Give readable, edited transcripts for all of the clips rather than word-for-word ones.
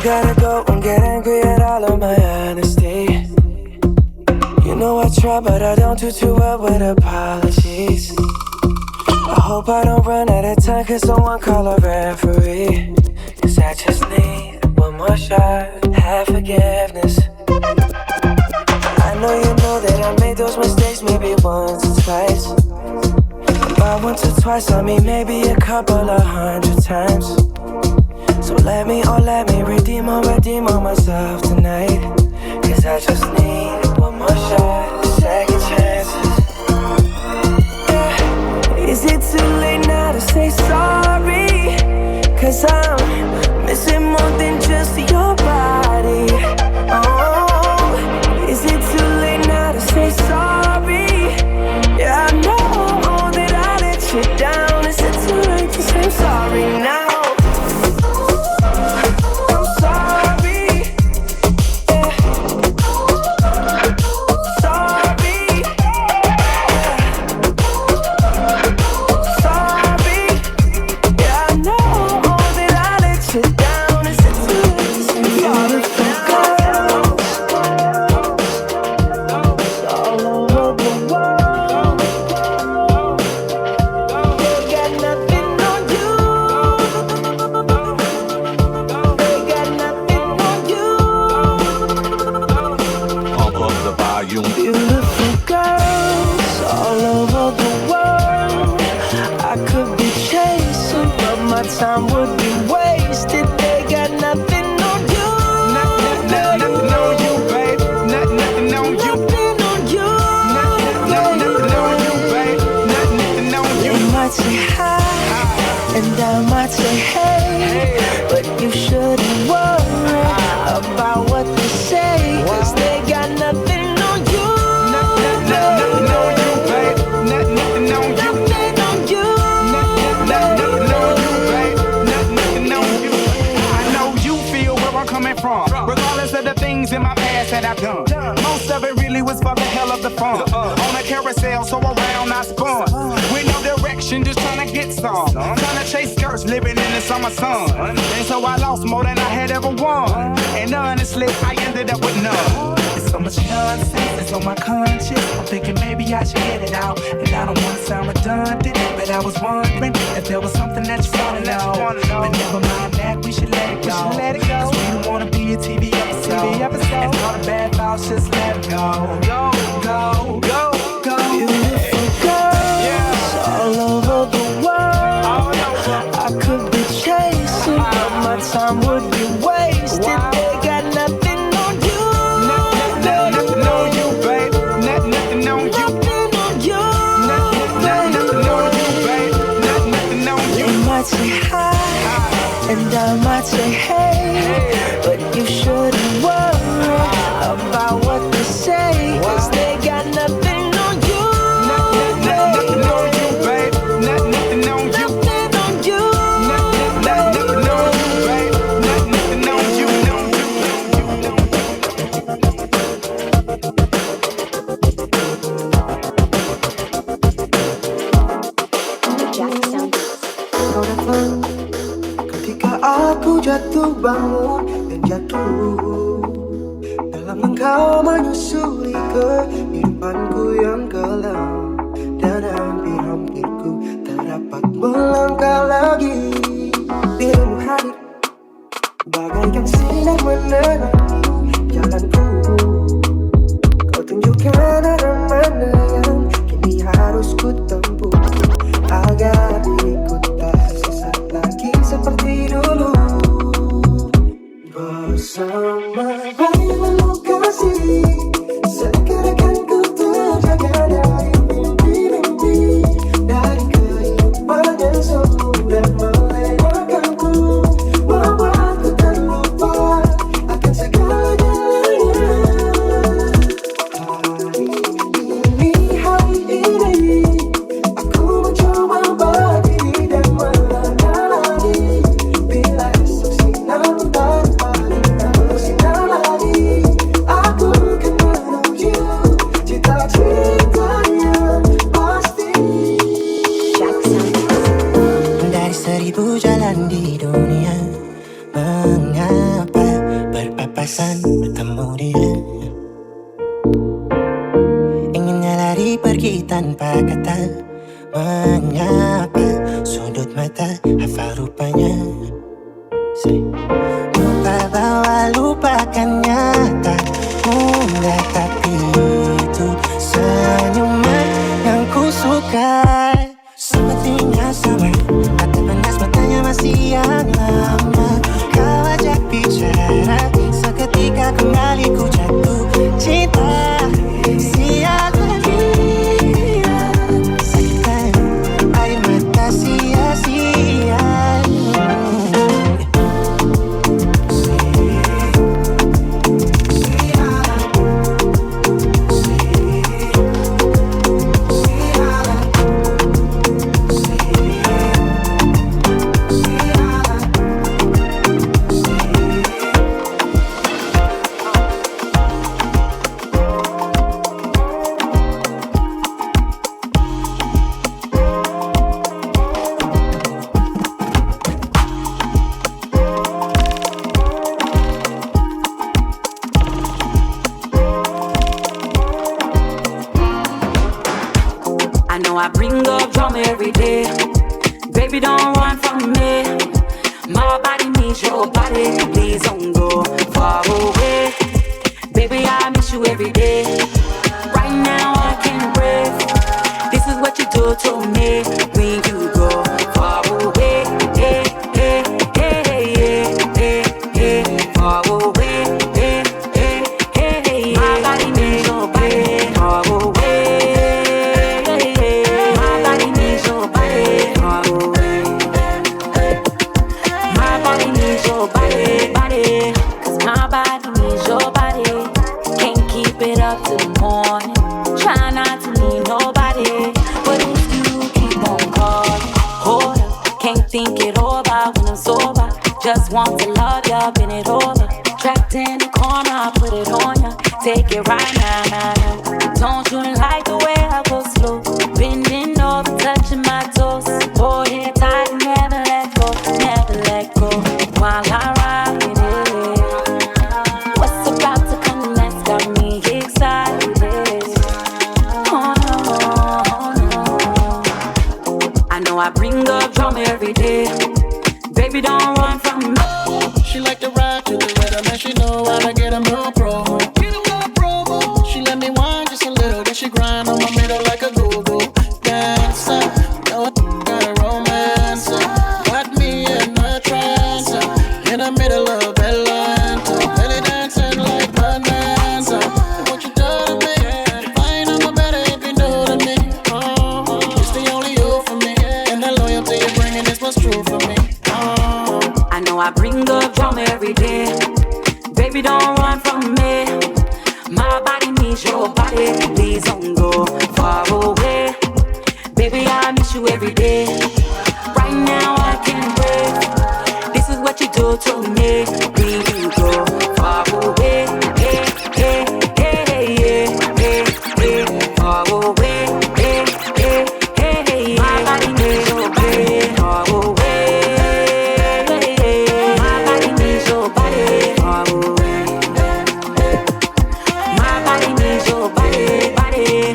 gotta go and get angry at all of my honesty. You know I try, but I don't do too well with apologies. I hope I don't run out of time, cause someone call a referee. Cause I just need one more shot, have forgiveness. I know you know that I made those mistakes maybe once or twice. By once or twice, I mean maybe a couple of 100 times. So let me redeem on myself tonight. Cause I just need one more shot, second chances. Yeah. Is it too late now to say sorry? Cause I'm missing more than just your body. Oh, is it too late now to say sorry? Yeah, I know that I let you down. Is it too late to say sorry now? Time would be wasted. They got nothing on you. Nothing on you, babe. Nothing on you. Nothing on you. Nothing on you, babe. Nothing on you. You might say hi, and I might say hey, but you shouldn't worry about what they say, cause they got nothing on you. Nothing on you, babe. Nothing on you. Nothing on you. Coming from, regardless of the things in my past that I've done. Most of it really was for the hell of the fun. On a carousel, so around I spun. With no direction, just trying to get some. Trying to chase skirts, living in the summer sun. And so I lost more than I had ever won. And honestly, I ended up with none. There's so much nonsense that's on my conscience. I'm thinking maybe I should get it out. And I don't want to sound redundant, but I was wondering if there was something that you want to know. But never mind that, we should let it go. Cause we don't wanna be a TV episode. And all the bad thoughts, just let it go. Go, go, go, go. Beautiful girls all over the world. I could be chasing, but my time would be wasted. They got nothing on you. Nothing on you, babe. Nothing on you. Nothing on you. Nothing on you, babe. Nothing on you. You might say hi, and I might say hey, but you shouldn't worry about what they say, cause they got nothing on you. Nothing on you, babe. Nothing on you. Nothing on you. Nothing on you, babe. Nothing on you. Ketika aku jatuh bangun dan jatuh dalam engkau menyusuri kehidupanku yang kelam, dan hampir-hampirku tak dapat melangkah lagi. Dirimu hadir bagaikan sinar menerangi jalanku. Kau tunjukkan arah mana yang kini harus ku tempuh agar diriku tak sesat lagi seperti dulu. Bersamamu kasih, sekarang ku terjaga dari mimpi-mimpi, dari kehidupan yang semu dan melewatkanku, membuatku terlupa akan segala-galanya. Hari ini aku mencoba berdiri dan melangkah lagi. Bila esok sinar mentari tak bersinar lagi, aku akan menuju cita-cita yang pasti. Dari 1000 jalan di dunia, mengapa kemudian inginnya lari pergi tanpa kata menyapa sudut mata hafal rupanya. Lupa bahwa lupakannya tak mudah, tapi itu senyuman yang ku suka. Sepertinya sama, hati panas matanya masih yang lama. Kau ajak bicara, seketika kembali ku jatuh cinta. Sia-sia sakitan air mata sia-sia. I bring up drama every day. Baby, don't run from me. My body needs your body. Please don't go far away. Baby, I miss you every day. Right now I can't breathe. This is what you do to me when you go far away. Hey, hey, hey, hey, hey, hey, far away. Hey, hey, hey, hey, my body needs your body. Far away. Think it over when I'm sober. Just want to love ya, bend it over. Trapped in the corner, put it on ya. Take it right now, now, now. Don't you like the way I go slow? Bending over, touching my toes. Hold it tight and never let go, never let go. While I ride it, what's about to come next got me excited. Oh no, oh no. I know I bring up drama every day. Baby, don't run from me. She like to ride to the rhythm and she know how to get a real promo. She let me whine just a little, then she grind on my middle like a go-go dancer. Know I got a romance. Got me in a trance. In the middle of Atlanta, belly dancing like bonanza. What you do to me? Fine, I'm a better if you do to me. It's the only you for me, and the loyalty you're bringing is what's true for me. I know I bring up drama every day. Baby, don't run from me. My body needs your body. Please don't go far away. Baby, I miss you every day. Right now I can't breathe. This is what you do to me when you go far away. Hey, hey, hey, hey, hey, hey, far away. Hey, hey, hey, hey, my body needs your body. Far away. My body needs your body. Far away. My body needs your body, body.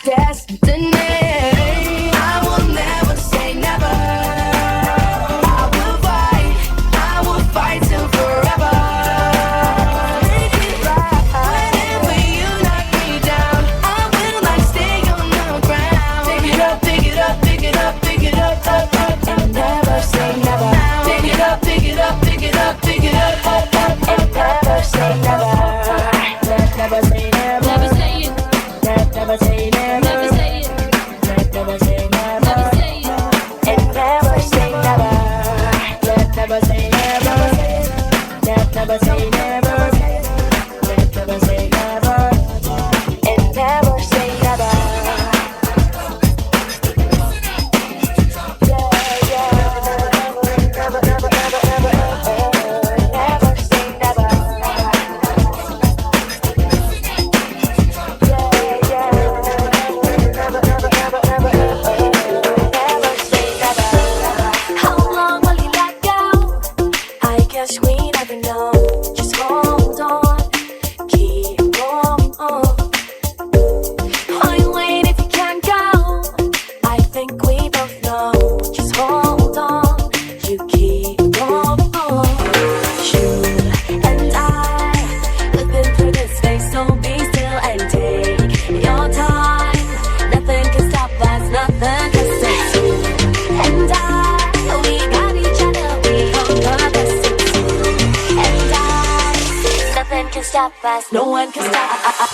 destiny. I will never say never. I will fight till forever. Make it right. Whenever you knock me down, I will like stay on the ground. Pick it up, pick it up, pick it up, pick it up, up, up, and never say never. Pick it up, pick it up, pick it up, pick it up, up, up, and never say never. Never say never. Never say it. Never say never. Never say it. Never say never. Never say it. And never say never. Never say never. Never say never. Never say never. And never say never. How long will you let go? I guess we never know. Just hold on, keep going on. Why wait if you can't go? I think we both know. Just hold on, you keep going on. You and I have been through this phase, so be still and take your time. Nothing can stop us, nothing can stop us. And we got each other, we hold the best in two. And nothing can stop us, no one can stop us.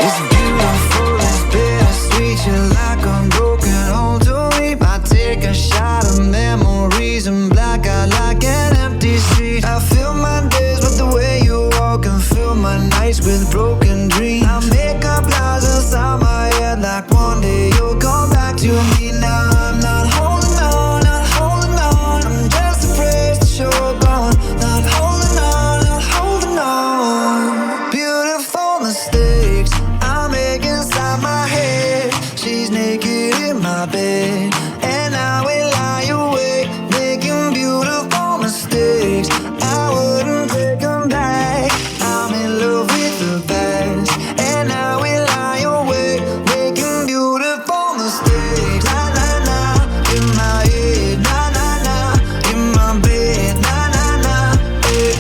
It's beautiful, it's bittersweet. You're like a broken home to me. I take a shot of memories and black out like an empty street. I fill my days with the way you walk and fill my nights with broken dreams. I make up lies inside my head like one day you'll come back to me. Now I'm not holding on, not holding on. I'm just afraid that you're gone. Not holding on, not holding on. Beautiful mistakes I make inside my head. She's naked in my bed, and I will lie awake, making beautiful mistakes. I wouldn't take them back. I'm in love with the past, and I will lie awake, making beautiful mistakes. Na na na, in my head. Na na na, in my bed. Na na na, eh.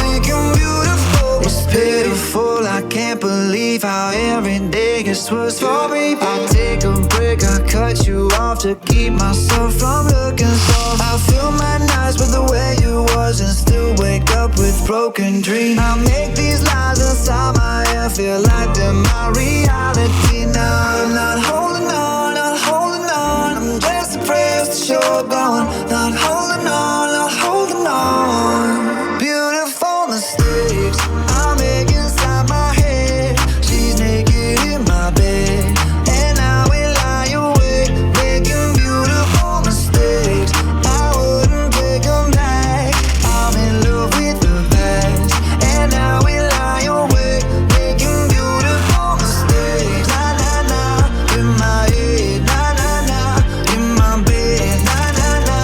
Making beautiful. It's pitiful. I can't believe how every day gets worse for me. I take a break, I cut you off to keep myself from looking soft. I fill my nights with the way you was and still wake up with broken dreams. I make these lies inside my head feel like they're my reality. Now I'm not holding on, not holding on. I'm just afraid that you're gone. Not holding on, not holding on. Beautiful mistakes I make inside my head. She's naked in my bed, and I will lie awake, making beautiful mistakes. I wouldn't take them back. I'm in love with the past, and I will lie awake, making beautiful mistakes. Na na na, in my head. Na na na, in my bed. Na na na,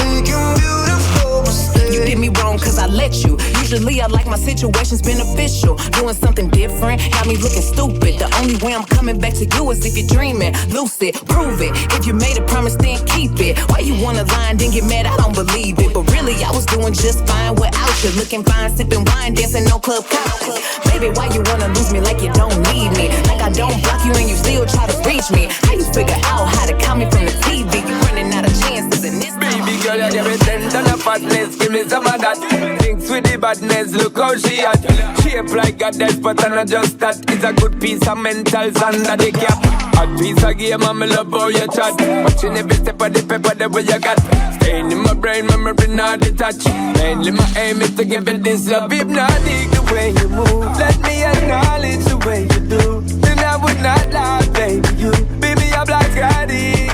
making beautiful mistakes. You did me wrong cause I let you. Usually I like my situations beneficial. Doing something different, got me looking stupid. The only way I'm coming back to you is if you're dreaming. Lucid, prove it. If you made a promise, then keep it. Why you wanna lie and then get mad? I don't believe it. But really, I was doing just fine without you. Looking fine, sipping wine, dancing no club couches. Baby, why you wanna lose me like you don't need me? Like I don't block you and you still try to reach me. How you figure out how to call me from the TV? You running out of chances in this. Baby girl, you give me 10 ton of fatness. Give me some of that. Thinks with the badness, look how she at. Shape like a death, but I'm not just that. It's a good piece of mentals under the cap. A piece of game, I'm love how you chat. Watching every step of the paper, the way you got. Staying in my brain, memory not detached. Mainly my aim is to give it this love. Hypnotic the way you move. Let me acknowledge the way you do. Then I would not lie, baby. You beat me up like addict.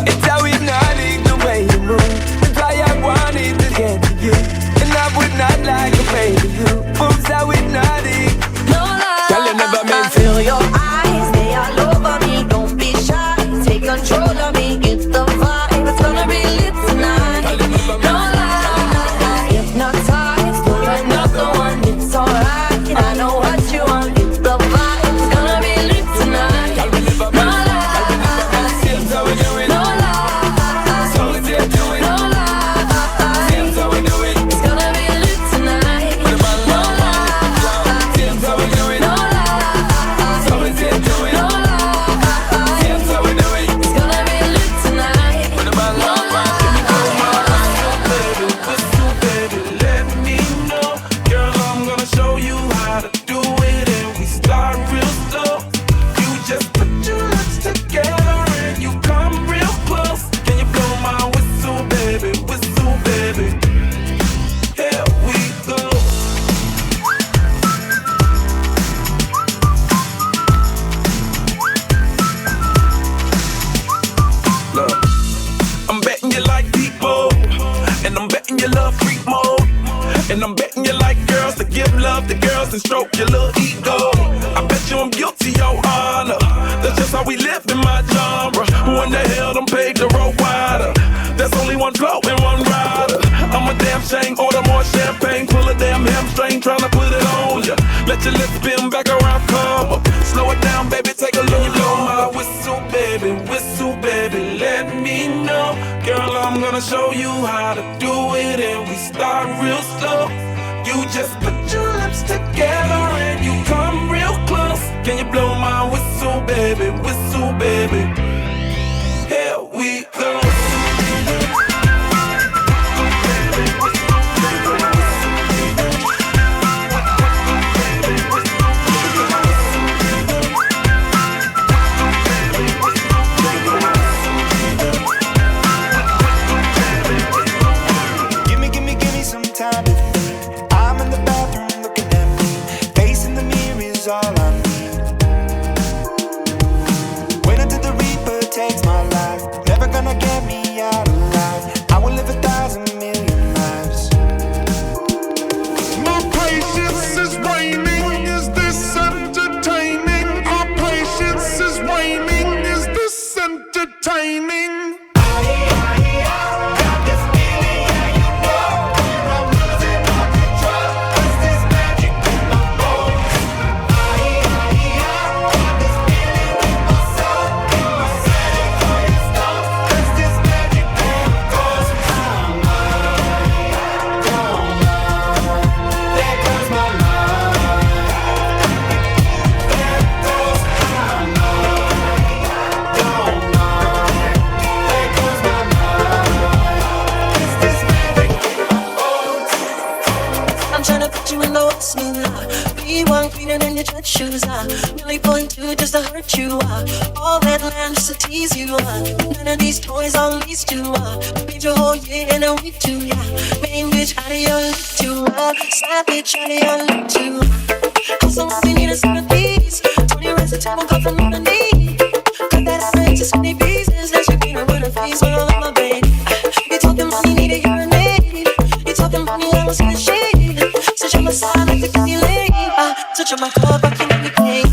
It's how hypnotic the way you move. That's why I wanted to get to you. And I would not like a baby. You moves how we the girls and stroke your little ego. I bet you I'm guilty, your honor. That's just how we live in my genre. Who in the hell done paved the road wider? There's only one flow and one rider. I'm a damn shame, order more champagne, pull a damn hamstring, tryna put it on ya. Let your lips spin back around, come up. Slow it down, baby, take a look. Blow my whistle, baby, let me know. Girl, I'm gonna show you how to do it, and we start real slow. You just put your lips together and you come real close. Can you blow my whistle, baby, here we go. Shoes really point to just to hurt you all that land just to tease you none of these toys I'll lease to paid your whole year in a week too main bitch out of your league too slap bitch out of your league too also what we need is some of these 20 rest of time will come from underneath cut that out into so many pieces that you beat her with a face when I love my baby you talking money need a urinate you talking money I don't see the shade such on my side like the candy lady touch on my club I can't let me play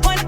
Point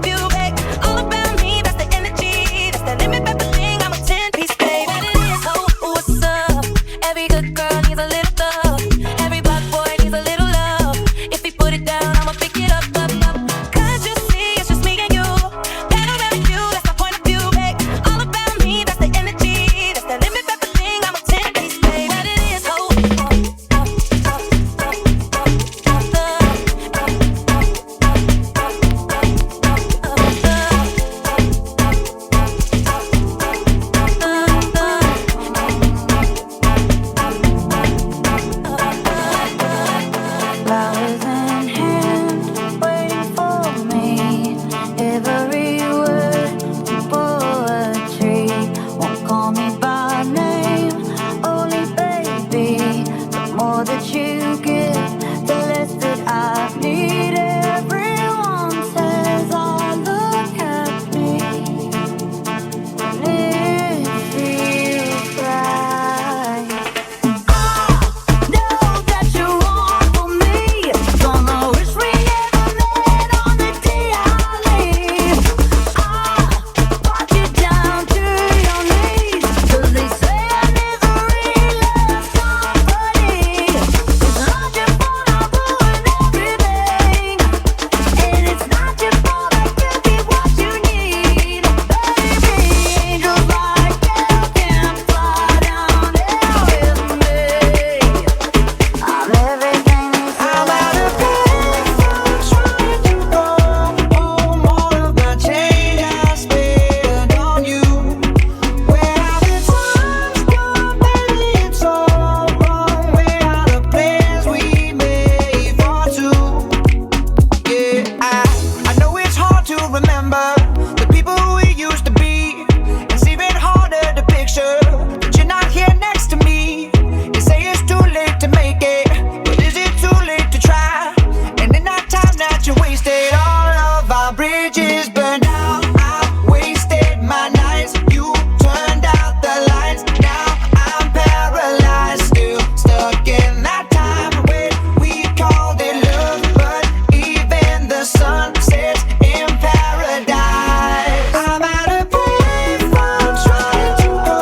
bridges burned out. I wasted my nights. You turned out the lights. Now I'm paralyzed, still stuck in that time when we called it love. But even the sun sets in paradise. I'm out of breath from trying to go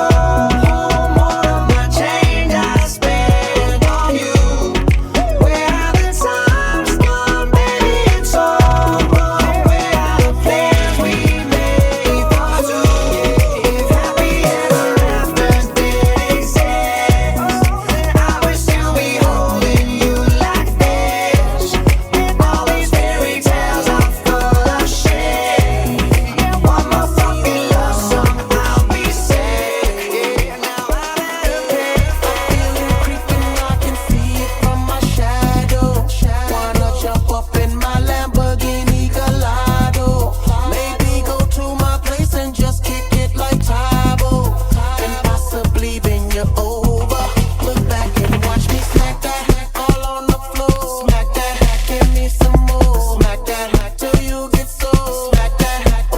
home. All of the change I spent on you. Where are the times gone, baby? It's all wrong. Where are the plans we made for two? If happy ever after did exist, I wish to be holding you like this. And all these fairy tales are full of shit. One more fucking love song, I'll be sick. Now I'm at a bed, I feel you creeping, I can see it from my shadow. Wanna jump up in my Lamborghini Gallardo? Maybe go to my place and just kick it like Tybo, and possibly bend you over. Look back and watch me smack that hack all on the floor. Smack that hack, give me some more. Smack that hack till you get sore. Smack that hack, oh.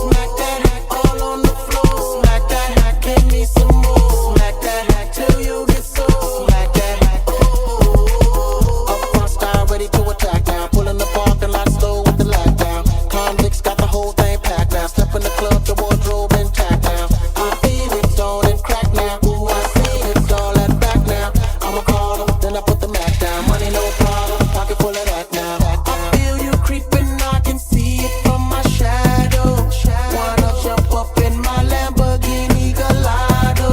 Smack that hack all on the floor. Smack that hack, give me some more. Smack that hack till you get sore. Smack that hack, oh. Up front style, ready to attack now. Pulling the parking lot slow with the lag down. Convicts got the whole thing packed now. Step in the club, the wardrobe intact now. I feel it, stone and crack now. Ooh, I see it's all that back now. I'ma call them, then I put the Mac down. Money no problem, pocket full of that now. I feel you creeping, I can see it from my shadow. Wanna jump up in my Lamborghini Gallardo?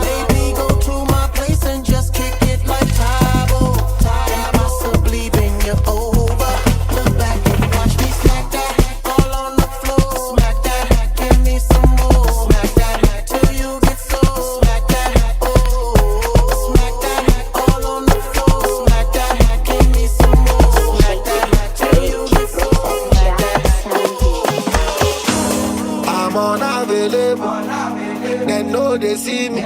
Maybe go to my place and just kick it like Tybo, and possibly bend you over. Look back and watch me smack that hack all on the floor. Smack that hack, give me some more. Smack that hack till you get sore. Smack that hack, oh. Smack that hack all on the floor. Smack that hack, give me some more. Smack that hack till you get sore. Smack that hack, I'm unavailable. They know they see me.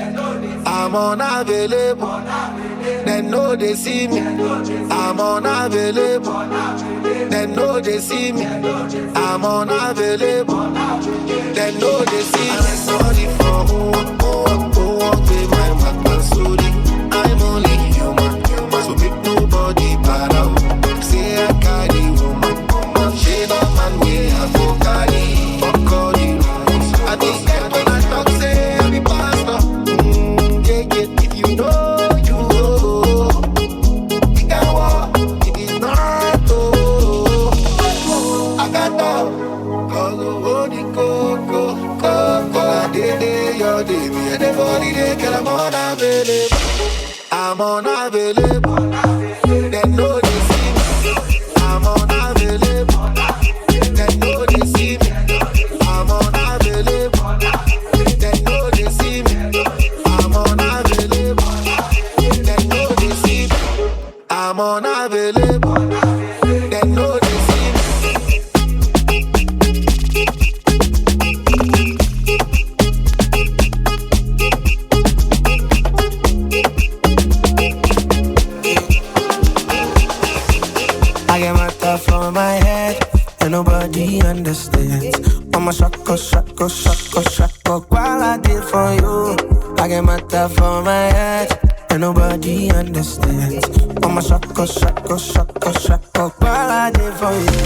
I'm unavailable. They know they see me. I'm unavailable. They know they see me. I'm unavailable. They know they see me. I'm sorry for who won't be my man, sorry. I'm only human, so make nobody para. Say I carry woman. She no man we have to carry. Fuck all the rules. I think when I talk say I be pastor. Yeah, if you know you know. We can walk, if it's not I got down. I did your day, me and the body they kill. I'm unavailable. I'm unavailable. They know they see me. I'm unavailable. They know they see me. I'm unavailable. They know they see me. I'm unavailable. They know they see me. I'm unavailable. They know they see me. I get my stuff on my head, and nobody understands. I'm a shako, while I did for you. I get my stuff on my head, and nobody understands. I'm a shako, while I did for you.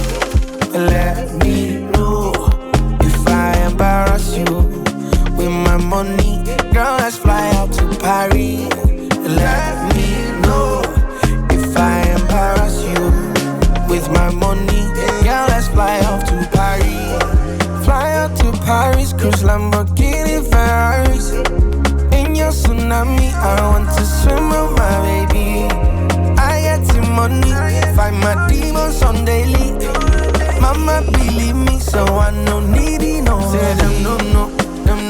Let me know if I embarrass you with my money. Girl, let's fly out to Paris. Let me know if I embarrass you with my money. Girl, let's fly off to Paris. Fly out to Paris, cruise Lamborghini Ferraris. In your tsunami, I want to swim with my baby. I get the money, fight my demons on daily. Mama believe me, so I no needy no. Say them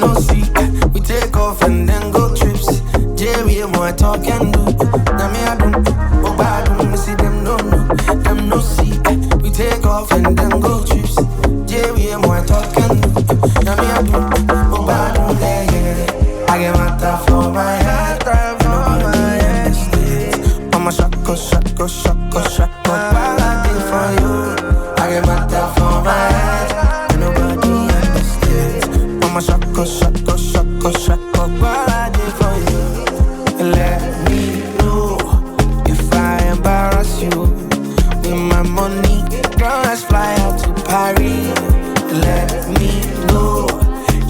no see. We take off and then go trips. Jerry, more talk and do. Now me I don't, oh I don't see them no see. We take off and then go trips. Jerry, more talk and do. Now me I don't, oh I don't yeah. I get my stuff for my head, time for my head. I'm a shako, while I did for you. I get my stuff for my shako, what I did for you. Let me know if I embarrass you. With my money, girl, let's fly out to Paris. Let me know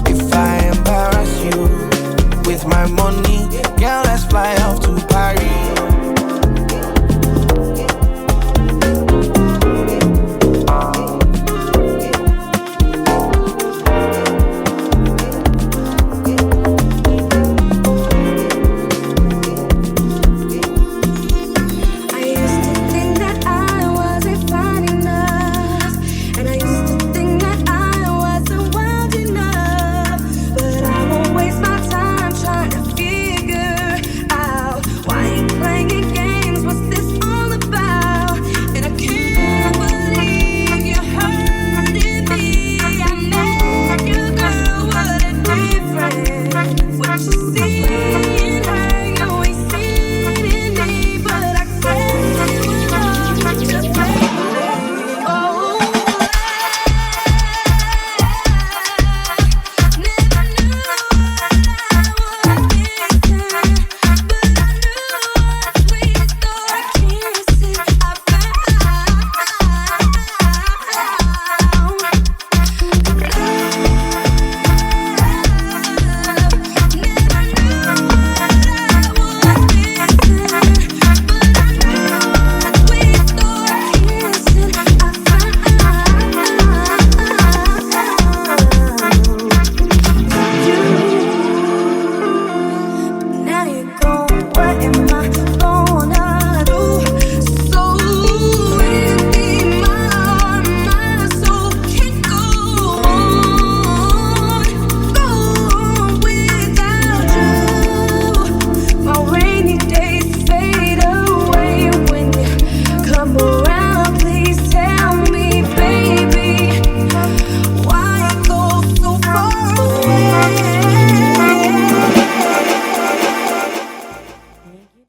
if I embarrass you. With my money, girl, let's fly out to Paris.